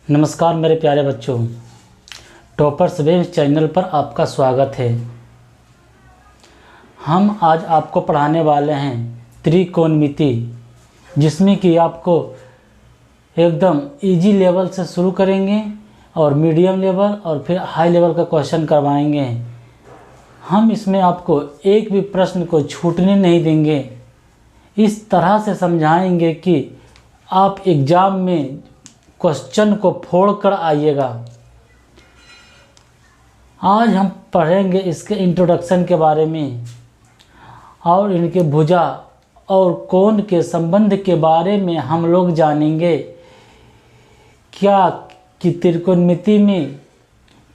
नमस्कार मेरे प्यारे बच्चों, टॉपर्स वेव्स चैनल पर आपका स्वागत है। हम आज आपको पढ़ाने वाले हैं त्रिकोणमिति, जिसमें कि आपको एकदम इजी लेवल से शुरू करेंगे और मीडियम लेवल और फिर हाई लेवल का क्वेश्चन करवाएंगे। हम इसमें आपको एक भी प्रश्न को छूटने नहीं देंगे। इस तरह से समझाएंगे कि आप एग्ज़ाम में क्वेश्चन को फोड़ कर आइएगा। आज हम पढ़ेंगे इसके इंट्रोडक्शन के बारे में और इनके भुजा और कोण के संबंध के बारे में हम लोग जानेंगे। क्या कि त्रिकोणमिति में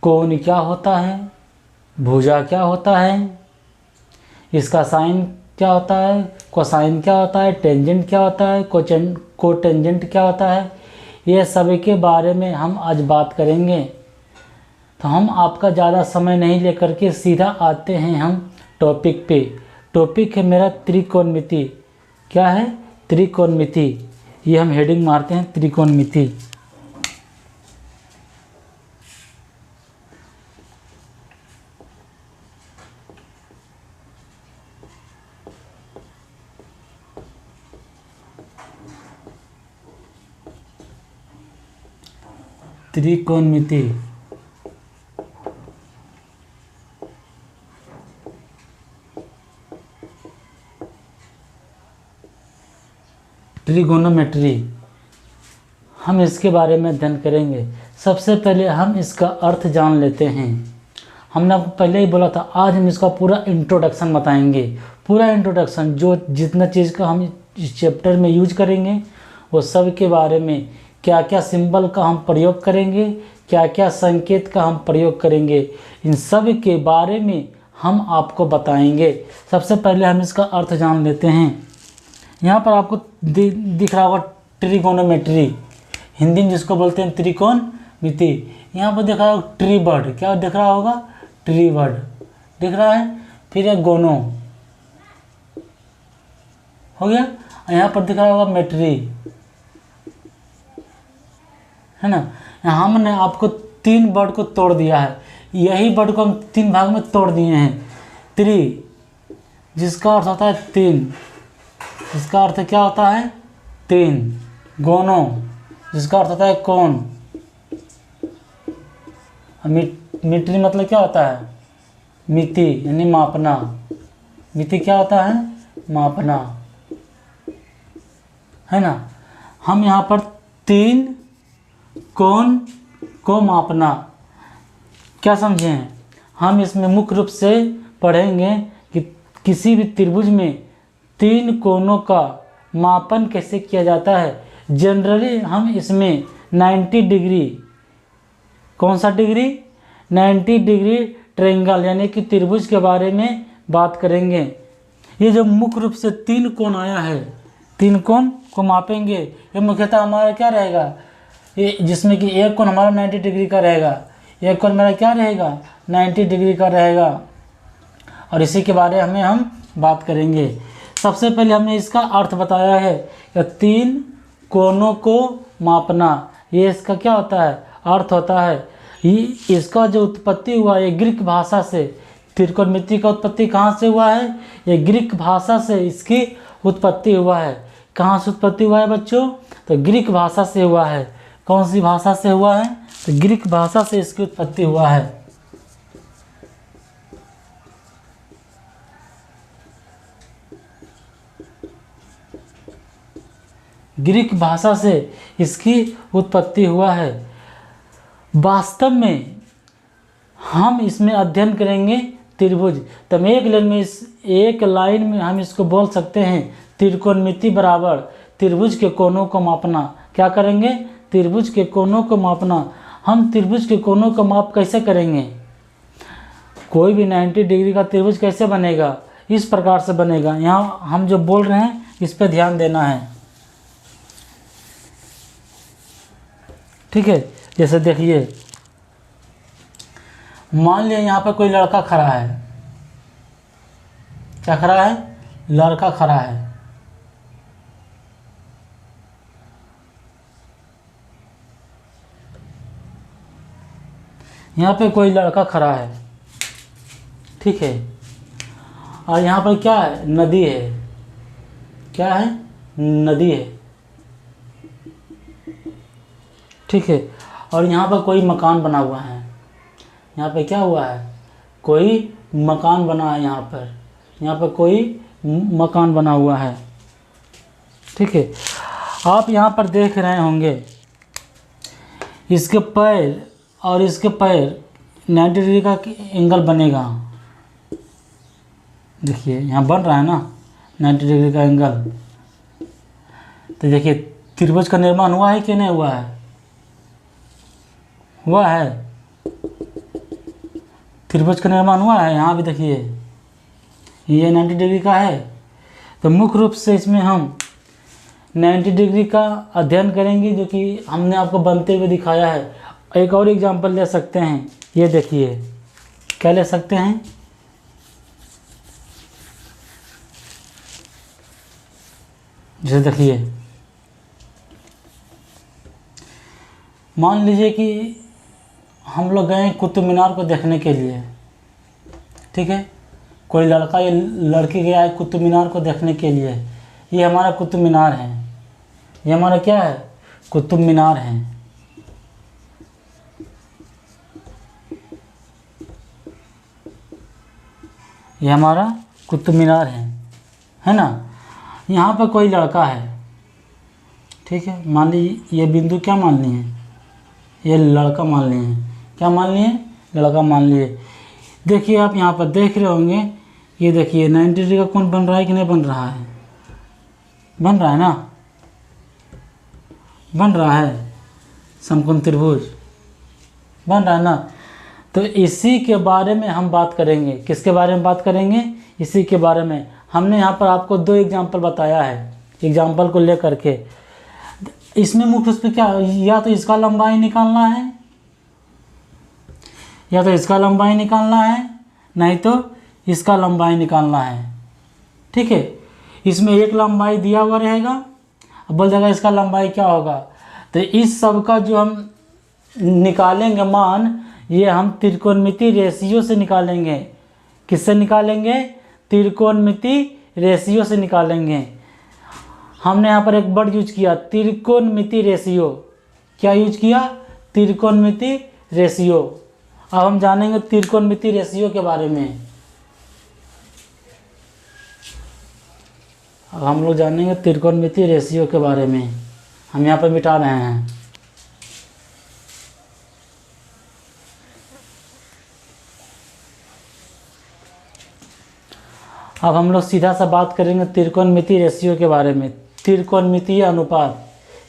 कोण क्या होता है, भुजा क्या होता है, इसका साइन क्या होता है, कोसाइन क्या होता है, टेंजेंट क्या होता है, कोटेंजेंट क्या होता है, ये सभी के बारे में हम आज बात करेंगे। तो हम आपका ज़्यादा समय नहीं लेकर के सीधा आते हैं हम टॉपिक पे। टॉपिक है मेरा त्रिकोणमिति। क्या है? त्रिकोणमिति। ये हम हेडिंग मारते हैं त्रिकोणमिति। त्रिकोणमिति ट्रिगोनोमेट्री, हम इसके बारे में अध्ययन करेंगे। सबसे पहले हम इसका अर्थ जान लेते हैं। हमने आपको पहले ही बोला था, आज हम इसका पूरा इंट्रोडक्शन बताएंगे। पूरा इंट्रोडक्शन, जो जितना चीज़ का हम इस चैप्टर में यूज करेंगे वो सब के बारे में, क्या क्या सिंबल का हम प्रयोग करेंगे, क्या क्या संकेत का हम प्रयोग करेंगे, इन सब के बारे में हम आपको बताएंगे। सबसे पहले हम इसका अर्थ जान लेते हैं। यहाँ पर आपको दिख रहा होगा ट्रिगोनोमेट्री, हिंदी में जिसको बोलते हैं त्रिकोणमिति। यहाँ पर दिख रहा होगा ट्री बर्ड, क्या दिख रहा होगा? ट्री बर्ड दिख रहा है। फिर एक गोनो हो गया। यहाँ पर दिख रहा होगा मेट्री, है ना। हमने आपको 3 वर्ड को तोड़ दिया है। यही वर्ड को हम 3 भाग में तोड़ दिए हैं। त्रि, जिसका अर्थ होता है 3, इसका अर्थ क्या होता है? 3। गोनो, जिसका अर्थ होता है कोण। मिट्री मतलब क्या होता है? मिति, यानी मापना। मिति क्या होता है? मापना, है ना। हम यहाँ पर 3 कोण को मापना, क्या समझे हैं? हम इसमें मुख्य रूप से पढ़ेंगे कि किसी भी त्रिभुज में 3 कोणों का मापन कैसे किया जाता है। जनरली हम इसमें 90 डिग्री, कौन सा डिग्री? 90 डिग्री ट्रायंगल यानी कि त्रिभुज के बारे में बात करेंगे। ये जो मुख्य रूप से 3 कोण आया है, 3 कोण को मापेंगे। ये मुख्यतः हमारा क्या रहेगा? ये जिसमें कि एक कोण हमारा 90 डिग्री का रहेगा, एक कोण मेरा क्या रहेगा? 90 डिग्री का रहेगा। और इसी के बारे में हम बात करेंगे। सबसे पहले हमने इसका अर्थ बताया है कि 3 कोणों को मापना, ये इसका क्या होता है? अर्थ होता है। इसका जो उत्पत्ति हुआ ये ग्रीक भाषा से। त्रिकोणमिति का उत्पत्ति कहाँ से हुआ है? ये ग्रीक भाषा से इसकी उत्पत्ति हुआ है। कहाँ से उत्पत्ति हुआ है बच्चों? तो ग्रीक भाषा से हुआ है। कौन सी भाषा से हुआ है? तो ग्रीक भाषा से इसकी उत्पत्ति हुआ है। ग्रीक भाषा से इसकी उत्पत्ति हुआ है। वास्तव में हम इसमें अध्ययन करेंगे त्रिभुज। तो एक लाइन में हम इसको बोल सकते हैं, त्रिकोणमिति बराबर त्रिभुज के कोणों को मापना। क्या करेंगे? त्रिभुज के कोणों को मापना। हम त्रिभुज के कोणों का माप कैसे करेंगे? कोई भी 90 डिग्री का त्रिभुज कैसे बनेगा? इस प्रकार से बनेगा। यहाँ हम जो बोल रहे हैं इस पर ध्यान देना है, ठीक है। जैसे देखिए, मान लिया यहाँ पर कोई लड़का खड़ा है। क्या खड़ा है? लड़का खड़ा है। यहाँ पे कोई लड़का खड़ा है, ठीक है, और यहाँ पर क्या है, नदी है, क्या है, नदी है, ठीक है, और यहाँ पर कोई मकान बना हुआ है, यहाँ पे क्या हुआ है, कोई मकान बना है, यहाँ पर कोई मकान बना हुआ है, ठीक है। आप यहाँ पर देख रहे होंगे इसके पैर और इसके पैर 90 डिग्री का एंगल बनेगा। देखिए यहाँ बन रहा है ना 90 डिग्री का एंगल। तो देखिए त्रिभुज का निर्माण हुआ है कि नहीं हुआ है, हुआ है, त्रिभुज का निर्माण हुआ है। यहाँ भी देखिए ये 90 डिग्री का है। तो मुख्य रूप से इसमें हम 90 डिग्री का अध्ययन करेंगे, जो कि हमने आपको बनते हुए दिखाया है। एक और एग्जांपल ले सकते हैं, ये देखिए, क्या ले सकते हैं, जैसे देखिए, मान लीजिए कि हम लोग गए कुतुब मीनार को देखने के लिए, ठीक है, कोई लड़का या लड़की गया है कुतुब मीनार को देखने के लिए। ये हमारा कुतुब मीनार है, ये हमारा क्या है, कुतुब मीनार है। ये हमारा कुतुब मीनार है ना। यहाँ पर कोई लड़का है, ठीक है, मान लीजिए ये बिंदु क्या मान लिए, ये लड़का मान लिए, क्या मान लिए, लड़का मान लिए। देखिए आप यहाँ पर देख रहे होंगे, ये देखिए 90 डिग्री का कोण बन रहा है कि नहीं बन रहा है, बन रहा है ना, बन रहा है, समकोण त्रिभुज बन रहा है ना। तो इसी के बारे में हम बात करेंगे। किसके बारे में बात करेंगे, इसी के बारे में। हमने यहाँ पर आपको 2 एग्जाम्पल बताया है, एग्जाम्पल को ले करके। इसमें मुख्य रूप से क्या, या तो इसका लंबाई निकालना है, या तो इसका लंबाई निकालना है, नहीं तो इसका लंबाई निकालना है, ठीक है। इसमें एक लंबाई दिया हुआ रहेगा, अब बोल देगा इसका लंबाई क्या होगा। तो इस सब का जो हम निकालेंगे मान, ये हम त्रिकोणमिति रेशियो से निकालेंगे। किससे निकालेंगे, त्रिकोणमिति रेशियो से निकालेंगे। हमने यहाँ पर एक वर्ड यूज किया, त्रिकोणमिति रेशियो। क्या यूज किया, त्रिकोणमिति रेशियो। अब हम जानेंगे त्रिकोणमिति रेशियो के बारे में। अब हम लोग जानेंगे त्रिकोणमिति रेशियो के बारे में। हम यहाँ पर मिटा रहे हैं। अब हम लोग सीधा सा बात करेंगे त्रिकोणमिति रेशियो के बारे में। त्रिकोणमितीय अनुपात,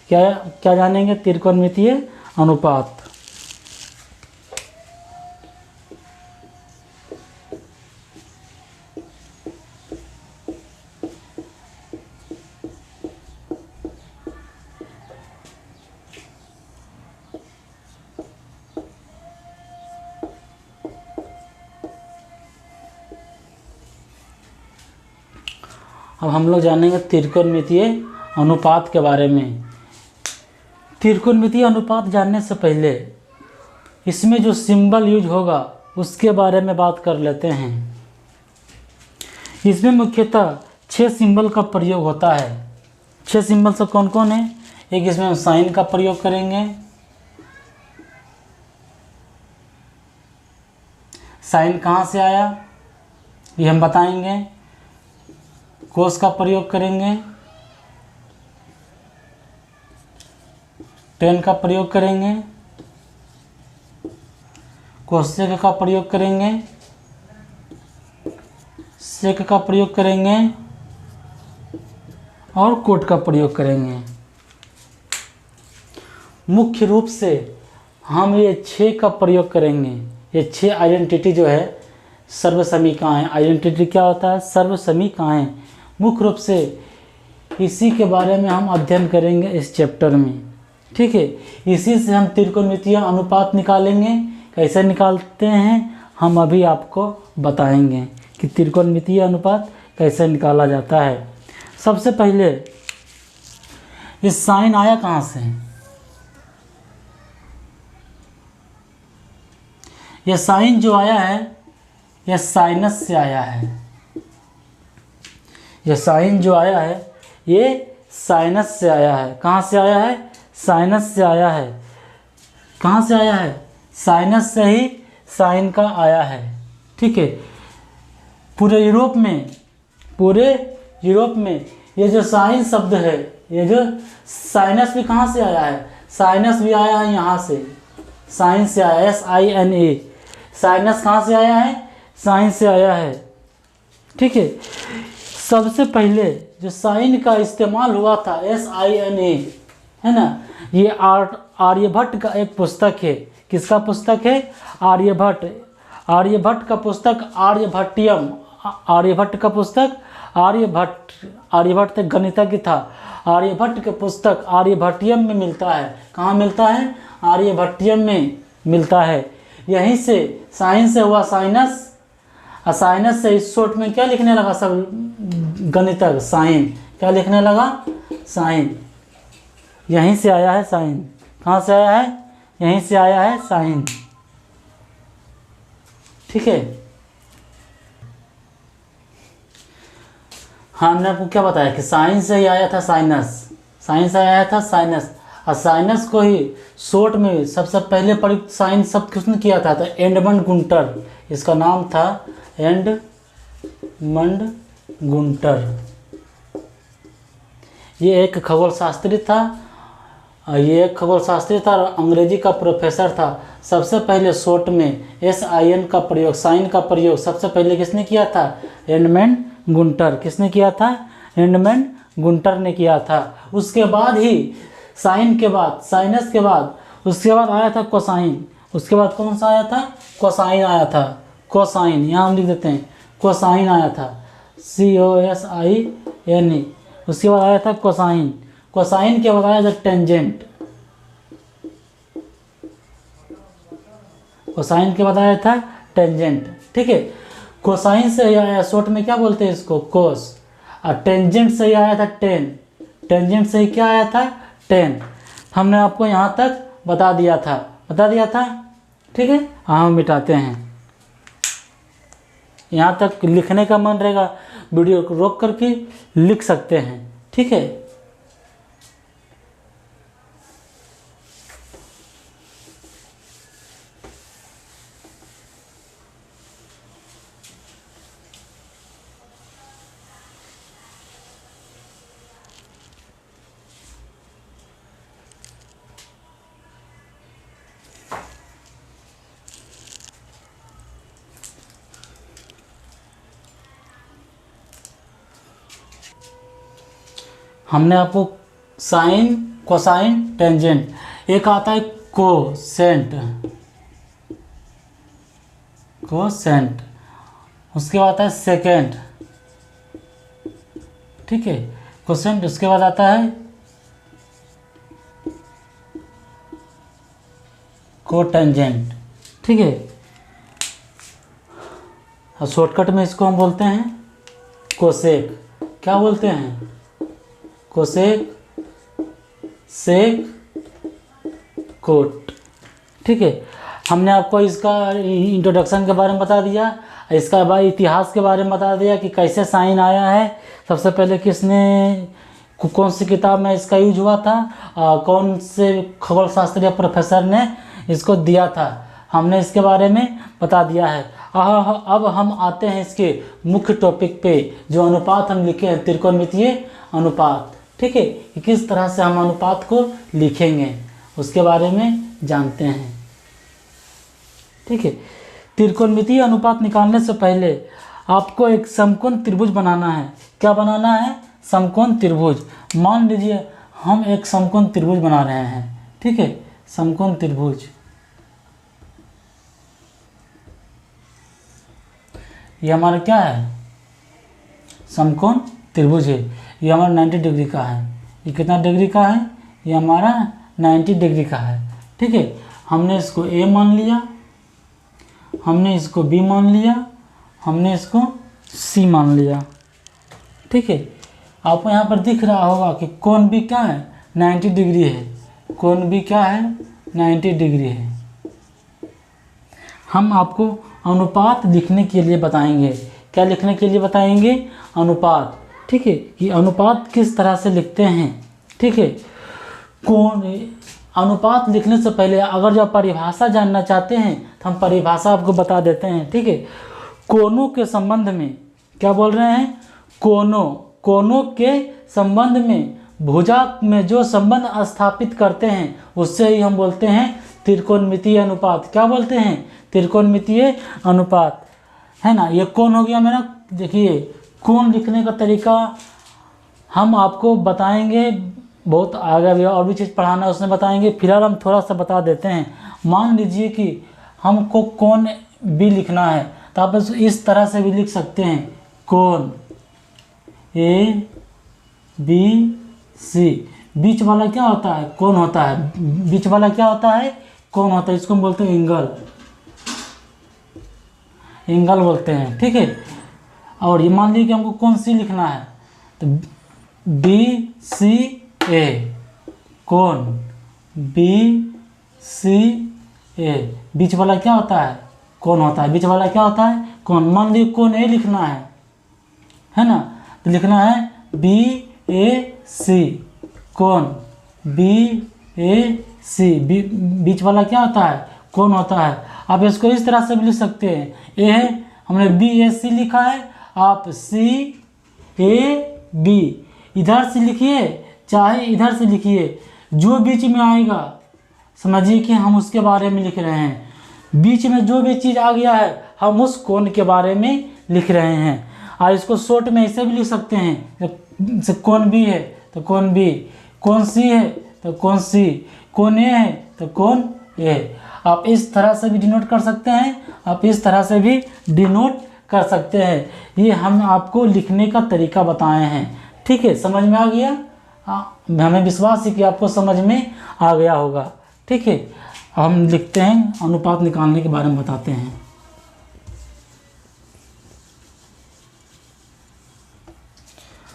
क्या क्या जानेंगे, त्रिकोणमितीय अनुपात। अब हम लोग जानेंगे त्रिकोणमितीय अनुपात के बारे में। त्रिकोणमितीय अनुपात जानने से पहले इसमें जो सिंबल यूज होगा उसके बारे में बात कर लेते हैं। इसमें मुख्यतः 6 सिंबल का प्रयोग होता है। 6 सिंबल से कौन कौन है, एक इसमें हम साइन का प्रयोग करेंगे, साइन कहाँ से आया ये हम बताएंगे, कोस का प्रयोग करेंगे, टेन का प्रयोग करेंगे, कोसेक का प्रयोग करेंगे, सेक का प्रयोग करेंगे और कोट का प्रयोग करेंगे। मुख्य रूप से हम ये 6 का प्रयोग करेंगे। ये 6 आइडेंटिटी जो है सर्वसमीकाएँ। आइडेंटिटी क्या होता है, सर्वसमीकाएँ। मुख्य रूप से इसी के बारे में हम अध्ययन करेंगे इस चैप्टर में, ठीक है। इसी से हम त्रिकोणमितीय अनुपात निकालेंगे। कैसे निकालते हैं हम अभी आपको बताएंगे कि त्रिकोणमितीय अनुपात कैसे निकाला जाता है। सबसे पहले इस साइन आया कहाँ से, ये साइन जो आया है यह साइनस से आया है। यह साइन जो आया है ये साइनस से आया है। कहाँ से आया है? साइनस से आया है। कहाँ से आया है? साइनस से ही साइन का आया है। ठीक है। पूरे यूरोप में ये जो साइन शब्द है, ये जो साइनस भी कहाँ से आया है? साइनस भी आया है यहाँ से, साइन से आया, SINA। साइनस कहाँ से आया है? साइन से आया है। ठीक है। सबसे पहले जो साइन का इस्तेमाल हुआ था SINA, है ना, ये आर्यभट्ट का एक पुस्तक है। किसका पुस्तक है? आर्यभट्ट का पुस्तक आर्यभट्टियम। आर्यभट्ट का पुस्तक आर्यभट्ट एक गणितज्ञ था। आर्यभट्ट के पुस्तक आर्यभट्टियम में मिलता है। कहाँ मिलता है? आर्यभट्टियम में मिलता है। यहीं से साइन से हुआ साइनस, और साइनस से इस शॉर्ट में क्या लिखने लगा सब गणितज्ञ? साइन। क्या लिखने लगा? साइन। यहीं से आया है साइन। कहाँ से आया है? यहीं से आया है साइन। ठीक है। हमने आपको क्या बताया कि साइन से ही आया था साइनस। साइन से आया था साइनस, और साइनस को ही शॉर्ट में सबसे पहले प्रयुक्त साइन शब्द किसने किया था? तो एडमंड गुंटर। इसका नाम था एडमंड गुंटर। ये एक खगोलशास्त्री था। ये एक खगोलशास्त्री था और अंग्रेजी का प्रोफेसर था। सबसे पहले शॉर्ट में SIN का प्रयोग, साइन का प्रयोग सबसे पहले किसने किया था? Edmund Gunter. किसने किया था? एडमंड गुंटर ने किया था। उसके बाद ही साइन के बाद, साइनस के बाद, उसके बाद आया था कोसाइन। उसके बाद कौन सा आया था? कोसाइन आया था। कोसाइन यहाँ हम लिख देते हैं, कोसाइन आया था, COSINE। उसके बाद आया था कोसाइन। कोसाइन के बाद आया था टेंजेंट। कोसाइन के बाद आया था टेंजेंट। ठीक है। कोसाइन से ही आया, शॉर्ट में क्या बोलते हैं इसको? कोस। और टेंजेंट से ही आया था टेन। टेंजेंट से ही क्या आया था? टेन। हमने आपको यहाँ तक बता दिया था। ठीक है। हम मिटाते हैं। यहाँ तक लिखने का मन रहेगा, वीडियो को रोक करके लिख सकते हैं। ठीक है। हमने आपको साइन, कोसाइन, टेंजेंट, एक आता है कोसेंट। उसके बाद आता है सेकेंड। ठीक है। कोसेंट। उसके बाद आता है कोटेंजेंट। ठीक है। और शॉर्टकट में इसको हम बोलते हैं कोसेक। क्या बोलते हैं? कोसेक, सेक, कोट। ठीक है। हमने आपको इसका इंट्रोडक्शन के बारे में बता दिया, इसका बाद इतिहास के बारे में बता दिया कि कैसे साइन आया है, सबसे पहले कौन सी किताब में इसका यूज हुआ था, कौन से खगोलशास्त्री प्रोफेसर ने इसको दिया था, हमने इसके बारे में बता दिया है। अब हम आते हैं इसके मुख्य टॉपिक पे, जो अनुपात हम लिखे हैं, त्रिकोणमितीय अनुपात। ठीक है। कि किस तरह से हम अनुपात को लिखेंगे उसके बारे में जानते हैं। ठीक है। त्रिकोणमितीय अनुपात निकालने से पहले आपको एक समकोण त्रिभुज बनाना है। क्या बनाना है? समकोण त्रिभुज। मान लीजिए हम एक समकोण त्रिभुज बना रहे हैं। ठीक है। समकोण त्रिभुज, ये हमारा क्या है? समकोण त्रिभुज है। ये हमारा 90 डिग्री का है। ये कितना डिग्री का है? ये हमारा 90 डिग्री का है। ठीक है। हमने इसको A मान लिया, हमने इसको B मान लिया, हमने इसको C मान लिया। ठीक है। आपको यहाँ पर दिख रहा होगा कि कोण भी क्या है? 90 डिग्री है। कोण भी क्या है? 90 डिग्री है। हम आपको अनुपात लिखने के लिए बताएंगे। क्या लिखने के लिए बताएंगे? अनुपात। ठीक है, कि अनुपात किस तरह से लिखते हैं। ठीक है, कौन अनुपात लिखने से पहले अगर जो परिभाषा जानना चाहते हैं तो हम परिभाषा आपको बता देते हैं। ठीक है, कोनों के संबंध में क्या बोल रहे हैं? कोनों के संबंध में भुजा में जो संबंध स्थापित करते हैं उससे ही हम बोलते हैं त्रिकोणमितीय अनुपात। क्या बोलते हैं? त्रिकोणमितीय अनुपात, है ना। ये कोण हो गया मेरा। देखिए, कोण लिखने का तरीका हम आपको बताएंगे, बहुत आगे भी और भी चीज़ पढ़ाना है उसमें बताएंगे। फिलहाल हम थोड़ा सा बता देते हैं। मान लीजिए कि हमको कोण भी लिखना है तो आप इस तरह से भी लिख सकते हैं, कोण ABC। बीच वाला क्या होता है? कोण होता है। बीच वाला क्या होता है? कोण होता है। इसको हम बोलते हैं एंगल बोलते हैं। ठीक है, और ये मान लीजिए कि हमको कोण C लिखना है तो BCA, कोण BCA। बीच वाला क्या होता है? कोण होता है। बीच वाला क्या होता है? कोण। मान लीजिए कोण A लिखना है ना, तो लिखना है BAC, कोण BAC। बीच वाला क्या होता है? कोण होता है। आप इसको इस तरह से भी लिख सकते हैं। ए है, हमने BAC लिखा है, आप CAB इधर से लिखिए चाहे इधर से लिखिए, जो बीच में आएगा समझिए कि हम उसके बारे में लिख रहे हैं। बीच में जो भी चीज़ आ गया है हम उस कोण के बारे में लिख रहे हैं। और इसको शॉर्ट में ऐसे भी लिख सकते हैं, कोण B है तो कोण B, कोण C है तो कोण C, कोण A है तो कोण A। आप इस तरह से भी डिनोट कर सकते हैं, आप इस तरह से भी डिनोट कर सकते हैं। ये हम आपको लिखने का तरीका बताए हैं। ठीक है, समझ में आ गया? हमें विश्वास है कि आपको समझ में आ गया होगा। ठीक है, हम लिखते हैं, अनुपात निकालने के बारे में बताते हैं।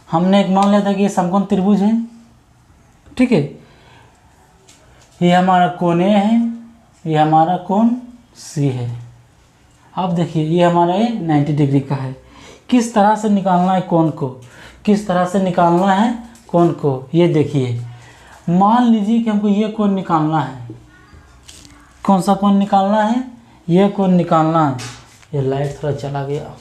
हमने एक मान लिया था कि ये समकोण त्रिभुज है। ठीक है, ये हमारा कोण A है, ये हमारा कोण C है। अब देखिए, ये हमारा ये 90 डिग्री का है। किस तरह से निकालना है कोण को? किस तरह से निकालना है कोण को? ये देखिए, मान लीजिए कि हमको ये कोण निकालना है। कौन सा कोण निकालना है? ये कोण निकालना है। ये लाइट थोड़ा चला गया।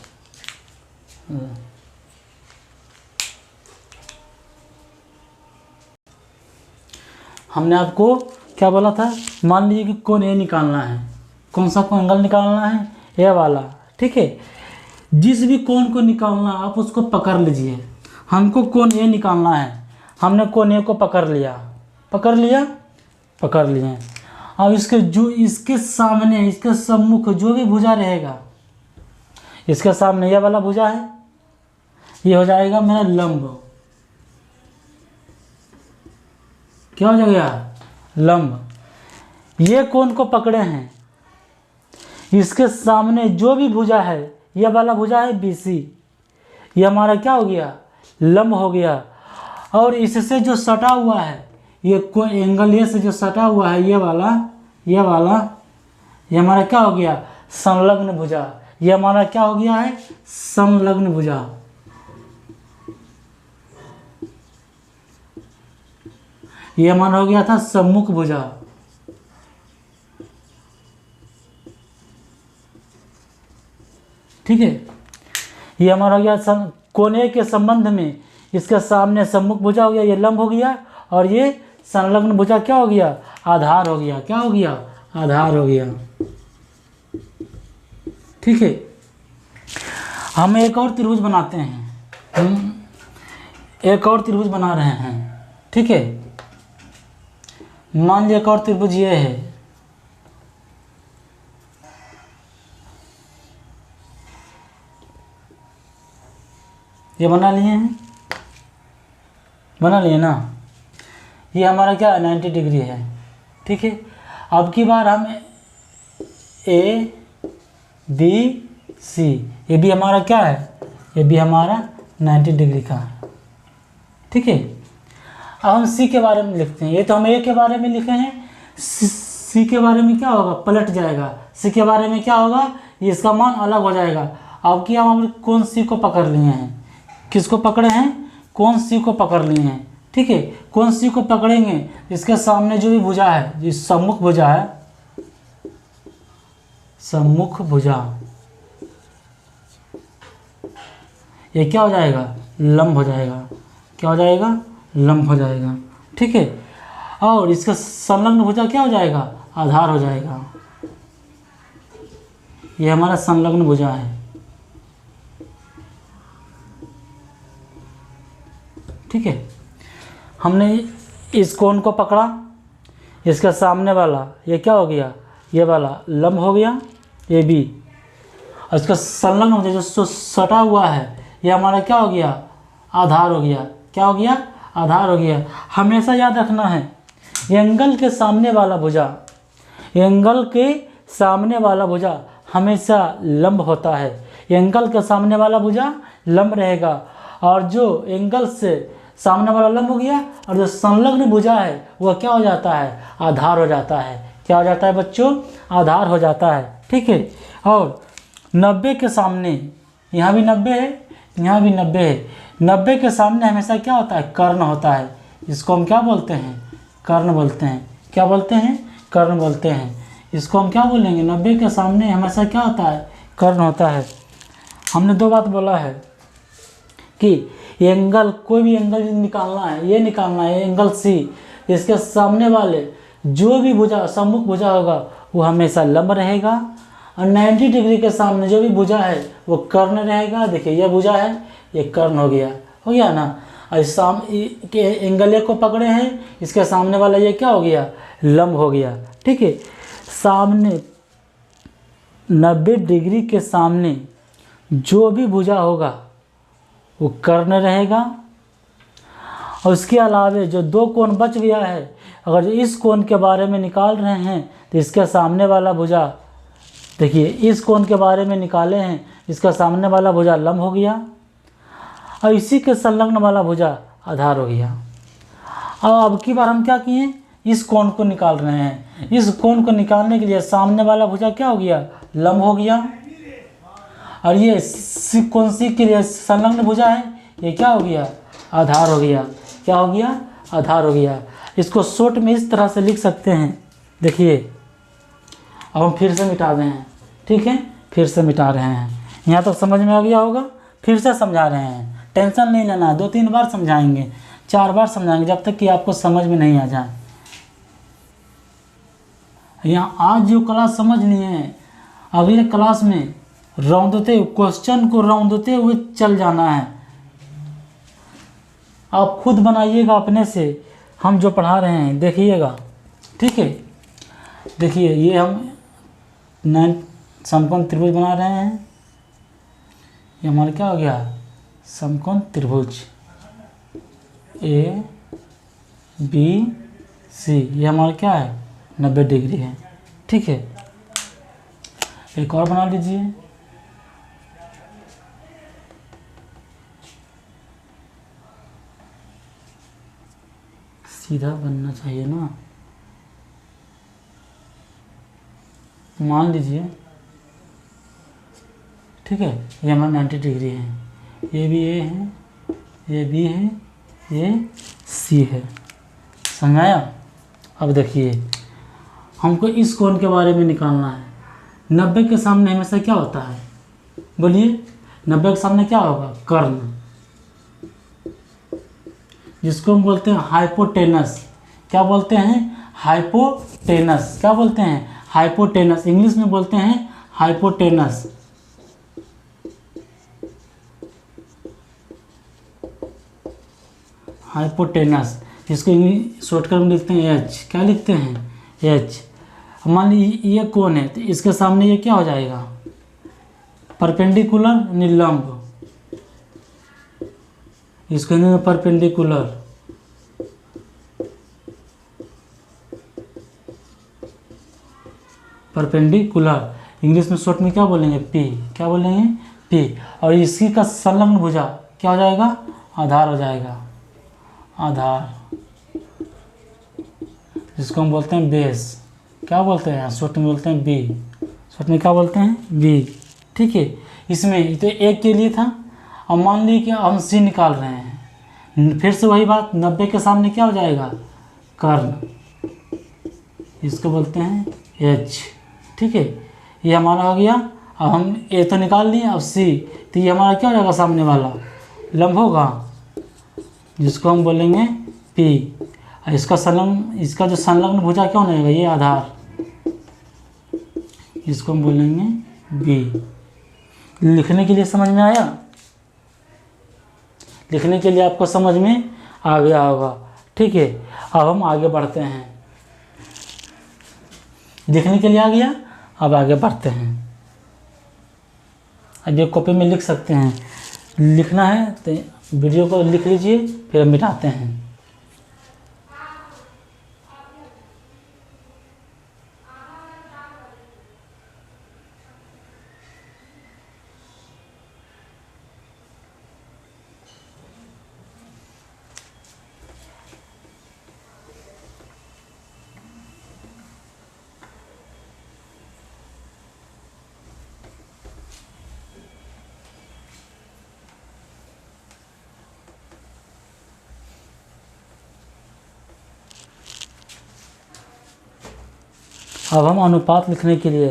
हमने आपको क्या बोला था? मान लीजिए कि कोण A निकालना है। कौन सा कोण एंगल निकालना है? ये वाला। ठीक है, जिस भी कोण को निकालना आप उसको पकड़ लीजिए। हमको कोण A निकालना है, हमने कोण A को पकड़ लिया। पकड़ लिए। अब इसके सामने, इसके सम्मुख जो भी भुजा रहेगा, इसके सामने ये वाला भुजा है, ये हो जाएगा मेरा लंब। क्या हो जाएगा? लंब। ये कोण को पकड़े हैं, इसके सामने जो भी भुजा है, ये वाला भुजा है BC, ये हमारा क्या हो गया? लंब हो गया। और इससे जो सटा हुआ है, ये कोई एंगल ए से जो सटा हुआ है, ये वाला ये हमारा क्या हो गया? संलग्न भुजा। ये हमारा क्या हो गया है? संलग्न भुजा। ये हमारा हो गया था सम्मुख भुजा। ठीक है, ये हमारा हो गया कोण A के संबंध में, इसके सामने सम्मुख भुजा हो गया, ये लंब हो गया, और ये संलग्न भुजा क्या हो गया? आधार हो गया। क्या हो गया? आधार हो गया। ठीक है, हम एक और त्रिभुज बनाते हैं। हम एक और त्रिभुज बना रहे हैं। ठीक है, मान लिया एक और त्रिभुज ये है। ये बना लिए ना। ये हमारा क्या 90 डिग्री है। ठीक है, अब की बार हम ABC, ये भी हमारा क्या है? ये भी हमारा 90 डिग्री का है। ठीक है, अब हम C के बारे में लिखते हैं। ये तो हम A के बारे में लिखे हैं, सी के बारे में क्या होगा, पलट जाएगा। सी के बारे में क्या होगा, ये इसका मान अलग हो जाएगा। अब क्या हम कौन सी को पकड़ लिए हैं, किसको पकड़े हैं, कौन सी को पकड़ लिए हैं। ठीक है, कौन सी को पकड़ेंगे, इसके सामने जो भी भुजा है, जो सम्मुख भुजा है, सम्मुख भुजा, ये क्या हो जाएगा, लंब हो जाएगा। क्या हो जाएगा, लंब हो जाएगा। ठीक है, और इसका संलग्न भुजा क्या हो जाएगा, आधार हो जाएगा। ये हमारा संलग्न भुजा है। ठीक है, हमने इस कोण को पकड़ा, इसका सामने वाला ये क्या हो गया, ये वाला लंब हो गया, ये भी, और इसका संलग्न भुजा जो सटा हुआ है, ये हमारा क्या हो गया, आधार हो गया। क्या हो गया, आधार हो गया। हमेशा याद रखना है, एंगल के सामने वाला भुजा, एंगल के सामने वाला भुजा हमेशा लंब होता है। एंगल के सामने वाला भुजा लंब रहेगा, और जो एंगल से सामने वाला लंब हो गया, और जो संलग्न भुजा है वह क्या हो जाता है, आधार हो जाता है। क्या हो जाता है बच्चों, आधार हो जाता है। ठीक है, और 90 के सामने, यहाँ भी 90 है, यहाँ भी 90 है, 90 के सामने हमेशा क्या होता है, कर्ण होता है। इसको हम क्या बोलते हैं, कर्ण बोलते हैं। क्या बोलते हैं, कर्ण बोलते हैं। इसको हम क्या बोलेंगे, 90 के सामने हमेशा क्या होता है, कर्ण होता है। हमने दो बात बोला है कि एंगल, कोई भी एंगल निकालना है, ये निकालना है एंगल सी, इसके सामने वाले जो भी भुजा, सम्मुख भुजा होगा वो हमेशा लंब रहेगा, और 90 डिग्री के सामने जो भी भुजा है वो कर्ण रहेगा। देखिए ये भुजा है, ये कर्ण हो गया ना। और के एंगल ए को पकड़े हैं, इसके सामने वाला ये क्या हो गया, लंब हो गया। ठीक है, सामने 90 डिग्री के सामने जो भी भुजा होगा वो कर्ण रहेगा, और उसके अलावे जो दो कोण बच गया है, अगर इस कोण के बारे में निकाल रहे हैं तो इसके सामने वाला भुजा, देखिए इस कोण के बारे में निकाले हैं, इसका सामने वाला भुजा लंब हो गया, और इसी के संलग्न वाला भुजा आधार हो गया। अब की बार हम क्या किए, इस कोण को निकाल रहे हैं। इस कोण को निकालने के लिए सामने वाला भुजा क्या हो गया, लंब हो गया, और ये कौन सी के लिए संलग्न भुजा है, ये क्या हो गया, आधार हो गया। क्या हो गया, आधार हो गया। इसको शॉर्ट में इस तरह से लिख सकते हैं। देखिए अब हम फिर से मिटा रहे हैं। ठीक है, फिर से मिटा रहे हैं। यहाँ तक समझ में आ गया होगा, फिर से समझा रहे हैं, टेंशन नहीं लेना। 2-3 बार समझाएंगे, 4 बार समझाएंगे, जब तक कि आपको समझ में नहीं आ जाए। यहाँ आज जो क्लास समझ लिए हैं, अगले क्लास में रौंदते क्वेश्चन को रौंदते हुए चल जाना है। आप खुद बनाइएगा अपने से, हम जो पढ़ा रहे हैं देखिएगा। ठीक है, देखिए ये हम 9 समकोण त्रिभुज बना रहे हैं। ये हमारा क्या हो गया, समकोण त्रिभुज ए बी सी। ये हमारा क्या है, 90 डिग्री है। ठीक है, एक और बना लीजिए। सीधा बनना चाहिए ना, मान लीजिए। ठीक है, ये हमारा 90 डिग्री है, ये भी ए है, ये बी है, ये सी है। समझाया। अब देखिए हमको इस कोण के बारे में निकालना है। 90 के सामने हमेशा क्या होता है, बोलिए, 90 के सामने क्या होगा, कर्ण, जिसको हम बोलते हैं हाइपोटेनस। क्या बोलते हैं, हाइपोटेनस। क्या बोलते हैं, हाइपोटेनस। इंग्लिश में बोलते हैं हाइपोटेनस। हाइपोटेनस, जिसको शॉर्टकट में लिखते हैं एच। क्या लिखते हैं, एच। मान लीजिए ये कौन है, तो इसके सामने ये क्या हो जाएगा, परपेंडिकुलर, निलंब। इसके अंदर परपेंडिकुलर, परपेंडिकुलर। इंग्लिश में शॉर्ट में क्या बोलेंगे, पी। क्या बोलेंगे, पी। और इसी का संलग्न भुजा क्या हो जाएगा, आधार हो जाएगा, आधार, जिसको हम बोलते हैं बेस। क्या बोलते हैं, शॉर्ट में बोलते हैं बी, शॉर्ट में क्या बोलते हैं बी। ठीक है, इसमें तो एक के लिए था। अब मान लीजिए कि हम सी निकाल रहे हैं, फिर से वही बात, 90 के सामने क्या हो जाएगा, कर्ण, इसको बोलते हैं एच। ठीक है, ये हमारा हो गया। अब हम ए तो निकाल लिए, अब सी, तो ये हमारा क्या हो जाएगा, सामने वाला लंब होगा, जिसको हम बोलेंगे पी। इसका संलग्न, इसका जो संलग्न भुजा क्या होना है, ये आधार, इसको हम बोलेंगे बी। लिखने के लिए समझ में आया, लिखने के लिए आपको समझ में आ गया होगा। ठीक है, अब हम आगे बढ़ते हैं। लिखने के लिए आ गया, अब आगे बढ़ते हैं। अब ये कॉपी में लिख सकते हैं, लिखना है तो वीडियो को लिख लीजिए, फिर हम मिटाते हैं। अब हम अनुपात लिखने के लिए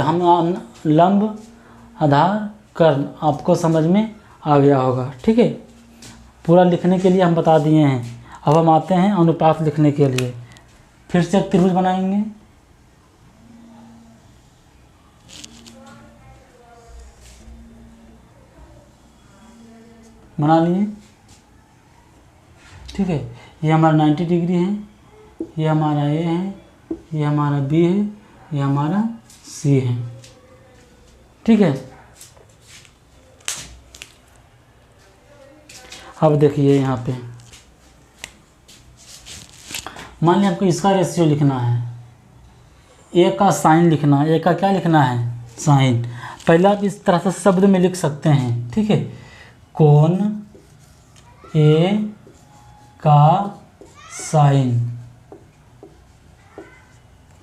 हम लंब, आधार, कर्ण, आपको समझ में आ गया होगा। ठीक है, पूरा लिखने के लिए हम बता दिए हैं। अब हम आते हैं अनुपात लिखने के लिए। फिर से एक त्रिभुज बनाएंगे, बना लिए। ठीक है, ये हमारा 90 डिग्री है, ये हमारा ए है, ये हमारा बी है, ये हमारा सी है। ठीक है, अब देखिए यहाँ पे मान लिया हमको इसका रेशियो लिखना है, ए का साइन लिखना है। ए का क्या लिखना है, साइन। पहले आप इस तरह से शब्द में लिख सकते हैं। ठीक है, कोण ए का साइन।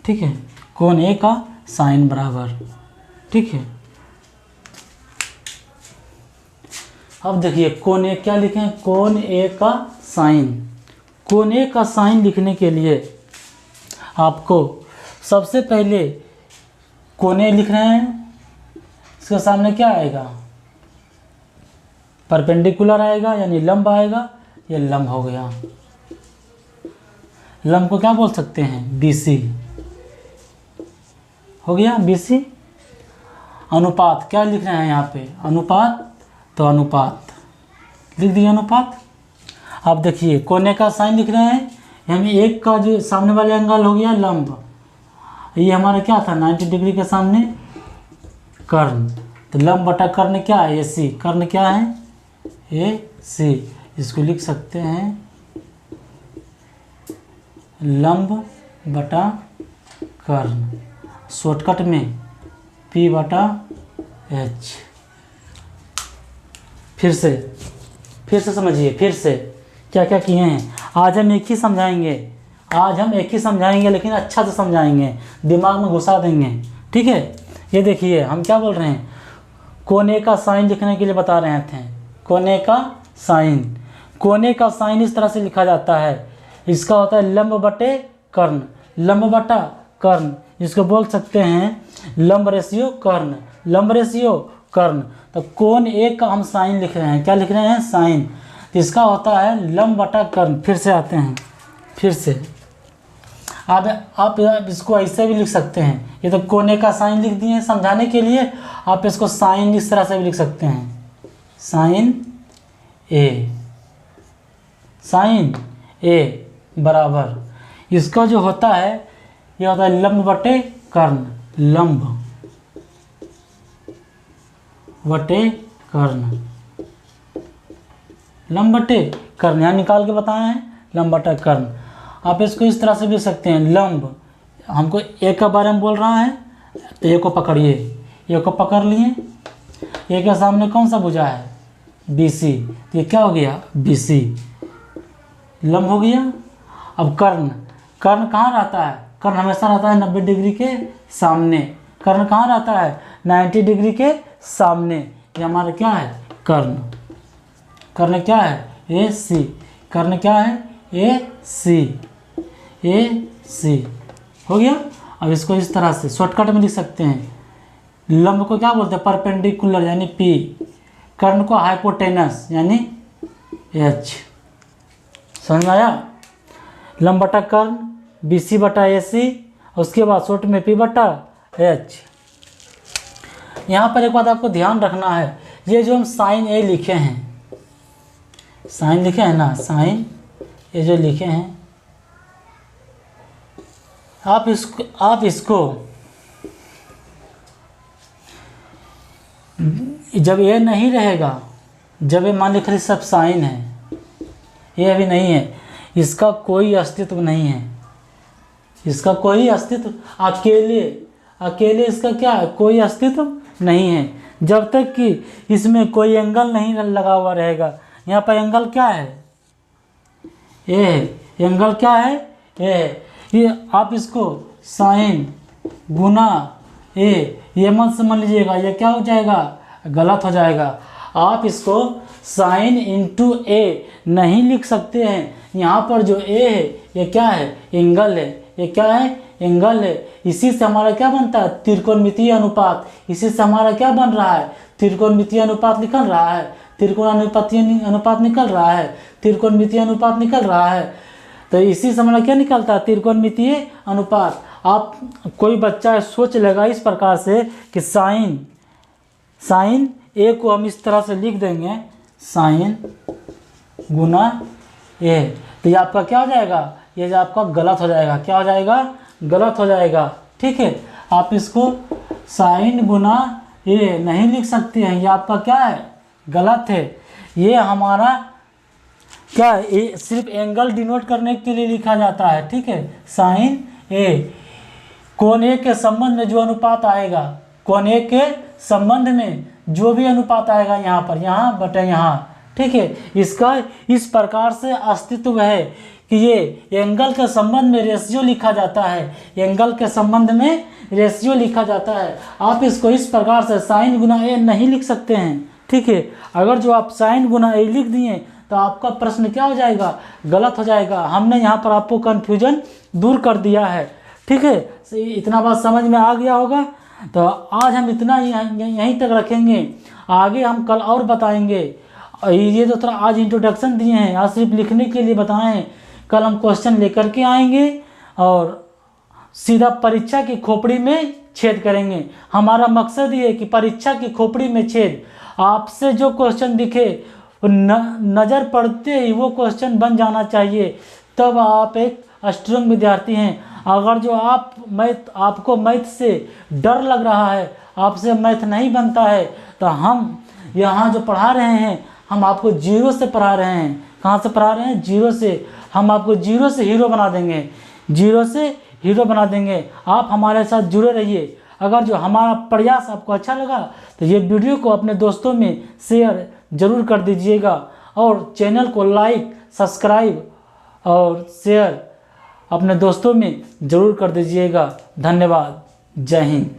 ठीक है, कोण ए का साइन बराबर। ठीक है, अब देखिए कोण ए क्या लिखें, कोण ए का साइन। कोण ए का साइन लिखने के लिए आपको सबसे पहले कोण ए लिख रहे हैं, इसके सामने क्या आएगा, परपेंडिकुलर आएगा, यानी लंब आएगा। ये लंब हो गया, लंब को क्या बोल सकते हैं, बीसी हो गया, बीसी। अनुपात क्या लिख रहे हैं यहाँ पे, अनुपात, तो अनुपात लिख दिए, अनुपात। अब देखिए कोण ए का साइन लिख रहे हैं, हमें एक का जो सामने वाले एंगल हो गया लंब, ये हमारा क्या था 90 डिग्री के सामने कर्ण, तो लंब बटा कर्ण क्या है, ए सी। कर्ण क्या है, ए सी। इसको लिख सकते हैं लंब बटा कर्ण, शॉर्टकट में P बटा H। फिर से समझिए, फिर से क्या क्या किए हैं। आज हम एक ही समझाएंगे, लेकिन अच्छा से समझाएंगे, दिमाग में घुसा देंगे। ठीक है, ये देखिए हम क्या बोल रहे हैं, कोण ए का साइन लिखने के लिए बता रहे थे। कोण ए का साइन, कोण ए का साइन इस तरह से लिखा जाता है, इसका होता है लंब बटे कर्ण, लंब बटा कर्ण, इसको बोल सकते हैं लंब रेशियो कर्ण, लंब रेशियो कर्ण। तो कोण ए का हम साइन लिख रहे हैं, क्या लिख रहे हैं, साइन, तो इसका होता है लंब बटा कर्ण। फिर से आते हैं, फिर से आप इसको ऐसे भी लिख सकते हैं, ये तो कोण ए का साइन लिख दिए हैं समझाने के लिए, आप इसको साइन इस तरह से भी लिख सकते हैं, साइन ए, साइन ए बराबर, इसका जो होता है ये होता है लंब बटे कर्ण, लंब बटे कर्ण, लंब बटे कर्ण, यहाँ निकाल के बताए हैं लंब बटा कर्ण। आप इसको इस तरह से भी सकते हैं, लंब, हमको ए के बारे में बोल रहा है तो ए को पकड़िए, ए को पकड़ लिए, ए के सामने कौन सा भुजा है, बी सी, ये क्या हो गया, बी सी, लंब हो गया। अब कर्ण, कर्ण कहाँ रहता है, कर्ण हमेशा रहता है 90 डिग्री के सामने। कर्ण कहाँ रहता है? 90 डिग्री के सामने। ये हमारा क्या है? कर्ण। कर्ण क्या है? ए सी। कर्ण क्या है? ए सी। ए सी हो गया। अब इसको इस तरह से शॉर्टकट में लिख सकते हैं। लंब को क्या बोलते हैं? परपेंडिकुलर यानी पी। कर्ण को हाइपोटेनस यानी एच। समझ में आया? लंब बटा कर्ण, बी सी बटा ए सी, उसके बाद शॉर्ट में पी बटा एच। यहाँ पर एक बात आपको ध्यान रखना है, ये जो हम साइन ए लिखे हैं, साइन लिखे हैं ना, साइन ये जो लिखे हैं, आप इसको जब ये नहीं रहेगा, जब ये मान लीजिए सब साइन है, ये अभी नहीं है, इसका कोई अस्तित्व नहीं है। इसका कोई अस्तित्व अकेले इसका क्या है? कोई अस्तित्व नहीं है, जब तक कि इसमें कोई एंगल नहीं लगा हुआ रहेगा। यहाँ पर एंगल क्या है? ए है। एंगल क्या है? ए है। ये आप इसको साइन गुना ए, ये मत समझ लीजिएगा, ये क्या हो जाएगा? गलत हो जाएगा। आप इसको साइन इंटू ए नहीं लिख सकते हैं। यहाँ पर जो ए है ये क्या है? एंगल है। ये क्या है? एंगल है। इसी से हमारा क्या बनता है? त्रिकोणमितीय अनुपात। इसी से हमारा क्या बन रहा है? त्रिकोणमितीय अनुपात निकल रहा है। त्रिकोणानुपातीय अनुपात निकल रहा है। त्रिकोणमितीय अनुपात निकल रहा है। तो इसी से हमारा क्या निकलता है? त्रिकोणमितीय अनुपात। आप कोई बच्चा सोच लेगा इस प्रकार से कि साइन ए को हम इस तरह से लिख देंगे, साइन गुना ए, तो ये आपका क्या हो जाएगा? ये जो आपका गलत हो जाएगा। क्या हो जाएगा? गलत हो जाएगा। ठीक है, आप इसको साइन गुना ए नहीं लिख सकते हैं, ये आपका क्या है? गलत है। ये हमारा क्या है? ये सिर्फ एंगल डिनोट करने के लिए लिखा जाता है। ठीक है, साइन ए, कोण ए के संबंध में जो अनुपात आएगा, कोण ए के संबंध में जो भी अनुपात आएगा, यहाँ पर, यहाँ बटे यहाँ, ठीक है, इसका इस प्रकार से अस्तित्व है कि ये एंगल के संबंध में रेशियो लिखा जाता है। एंगल के संबंध में रेशियो लिखा जाता है। आप इसको इस प्रकार से साइन गुना ए नहीं लिख सकते हैं। ठीक है, अगर जो आप साइन गुना ए लिख दिए तो आपका प्रश्न क्या हो जाएगा? गलत हो जाएगा। हमने यहाँ पर आपको कन्फ्यूजन दूर कर दिया है। ठीक है, इतना बात समझ में आ गया होगा। तो आज हम इतना यहीं तक रखेंगे, आगे हम कल और बताएंगे। ये तो थोड़ा आज इंट्रोडक्शन दिए हैं, आज सिर्फ लिखने के लिए बताएं। कल हम क्वेश्चन लेकर के आएंगे और सीधा परीक्षा की खोपड़ी में छेद करेंगे। हमारा मकसद ये है कि परीक्षा की खोपड़ी में छेद, आपसे जो क्वेश्चन दिखे नज़र पड़ते ही वो क्वेश्चन बन जाना चाहिए, तब आप एक स्ट्रॉन्ग विद्यार्थी हैं। अगर जो आपको मैथ से डर लग रहा है, आपसे मैथ नहीं बनता है, तो हम यहाँ जो पढ़ा रहे हैं, हम आपको जीरो से पढ़ा रहे हैं। कहाँ से पढ़ा रहे हैं? जीरो से। हम आपको जीरो से हीरो बना देंगे, जीरो से हीरो बना देंगे। आप हमारे साथ जुड़े रहिए। अगर जो हमारा प्रयास आपको अच्छा लगा तो ये वीडियो को अपने दोस्तों में शेयर ज़रूर कर दीजिएगा और चैनल को लाइक, सब्सक्राइब और शेयर अपने दोस्तों में ज़रूर कर दीजिएगा। धन्यवाद। जय हिंद।